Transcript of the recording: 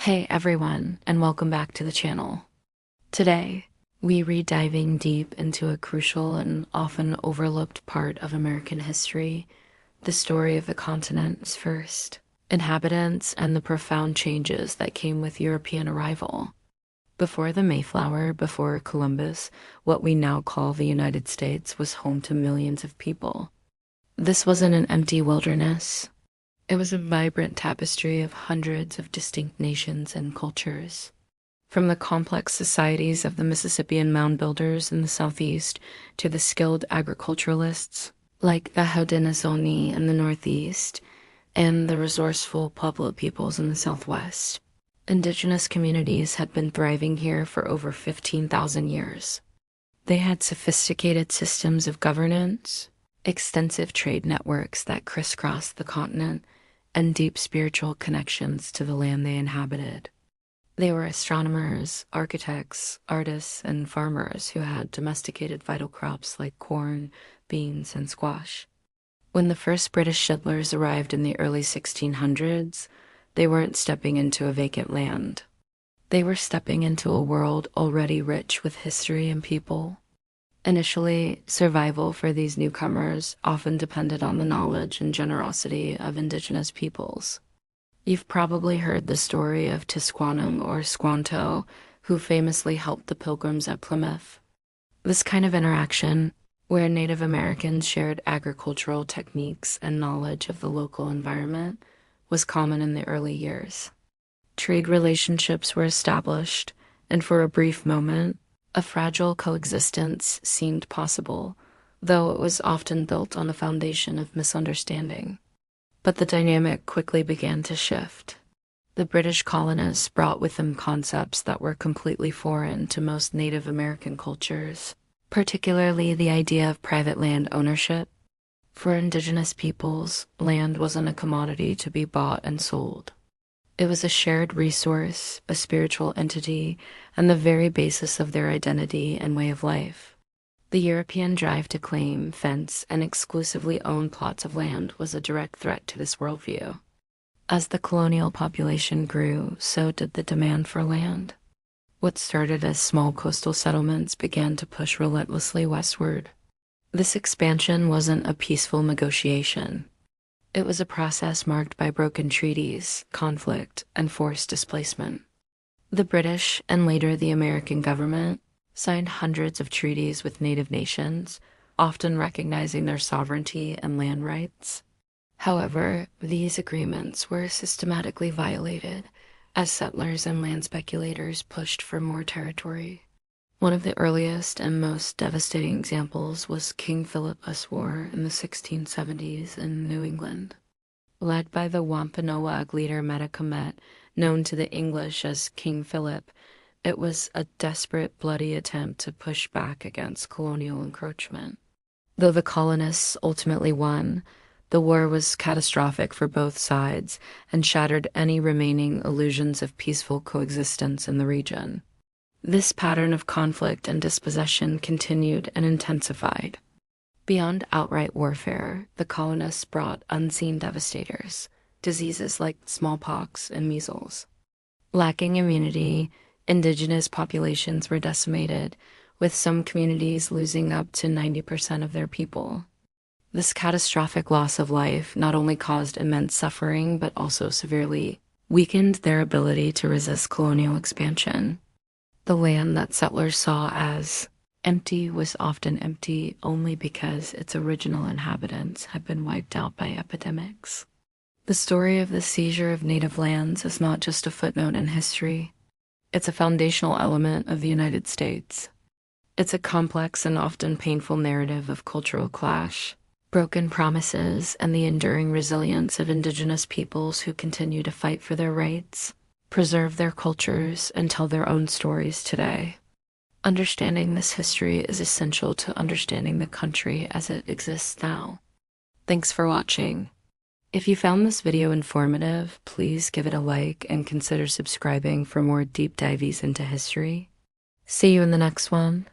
Hey everyone, and welcome back to the channel. Today, we re-diving deep into a crucial and often overlooked part of American history, the story of the continent's first inhabitants and the profound changes that came with European arrival. Before the Mayflower, before Columbus, what we now call the United States was home to millions of people. This wasn't an empty wilderness. It was a vibrant tapestry of hundreds of distinct nations and cultures. From the complex societies of the Mississippian mound builders in the southeast to the skilled agriculturalists like the Haudenosaunee in the northeast and the resourceful Pueblo peoples in the southwest. Indigenous communities had been thriving here for over 15,000 years. They had sophisticated systems of governance, extensive trade networks that crisscrossed the continent, and deep spiritual connections to the land they inhabited. They were astronomers, architects, artists, and farmers who had domesticated vital crops like corn, beans, and squash. When the first British settlers arrived in the early 1600s, they weren't stepping into a vacant land. They were stepping into a world already rich with history and people. Initially, survival for these newcomers often depended on the knowledge and generosity of indigenous peoples. You've probably heard the story of Tisquantum or Squanto, who famously helped the Pilgrims at Plymouth. This kind of interaction, where Native Americans shared agricultural techniques and knowledge of the local environment, was common in the early years. Trade relationships were established, and for a brief moment, a fragile coexistence seemed possible, though it was often built on a foundation of misunderstanding. But the dynamic quickly began to shift. The British colonists brought with them concepts that were completely foreign to most Native American cultures, particularly the idea of private land ownership. For indigenous peoples, land wasn't a commodity to be bought and sold. It was a shared resource, a spiritual entity, and the very basis of their identity and way of life. The European drive to claim, fence, and exclusively own plots of land was a direct threat to this worldview. As the colonial population grew, so did the demand for land. What started as small coastal settlements began to push relentlessly westward. This expansion wasn't a peaceful negotiation. It was a process marked by broken treaties, conflict, and forced displacement. The British, and later the American government, signed hundreds of treaties with native nations, often recognizing their sovereignty and land rights. However, these agreements were systematically violated as settlers and land speculators pushed for more territory. One of the earliest and most devastating examples was King Philip's War in the 1670s in New England. Led by the Wampanoag leader Metacomet, known to the English as King Philip, it was a desperate, bloody attempt to push back against colonial encroachment. Though the colonists ultimately won, the war was catastrophic for both sides and shattered any remaining illusions of peaceful coexistence in the region. This pattern of conflict and dispossession continued and intensified. Beyond outright warfare, the colonists brought unseen devastators, diseases like smallpox and measles. Lacking immunity, indigenous populations were decimated, with some communities losing up to 90% of their people. This catastrophic loss of life not only caused immense suffering, but also severely weakened their ability to resist colonial expansion. The land that settlers saw as empty was often empty only because its original inhabitants had been wiped out by epidemics. The story of the seizure of native lands is not just a footnote in history. It's a foundational element of the United States. It's a complex and often painful narrative of cultural clash, broken promises, and the enduring resilience of indigenous peoples who continue to fight for their rights, preserve their cultures, and tell their own stories today. Understanding this history is essential to understanding the country as it exists now. Thanks for watching. If you found this video informative, please give it a like and consider subscribing for more deep dives into history. See you in the next one.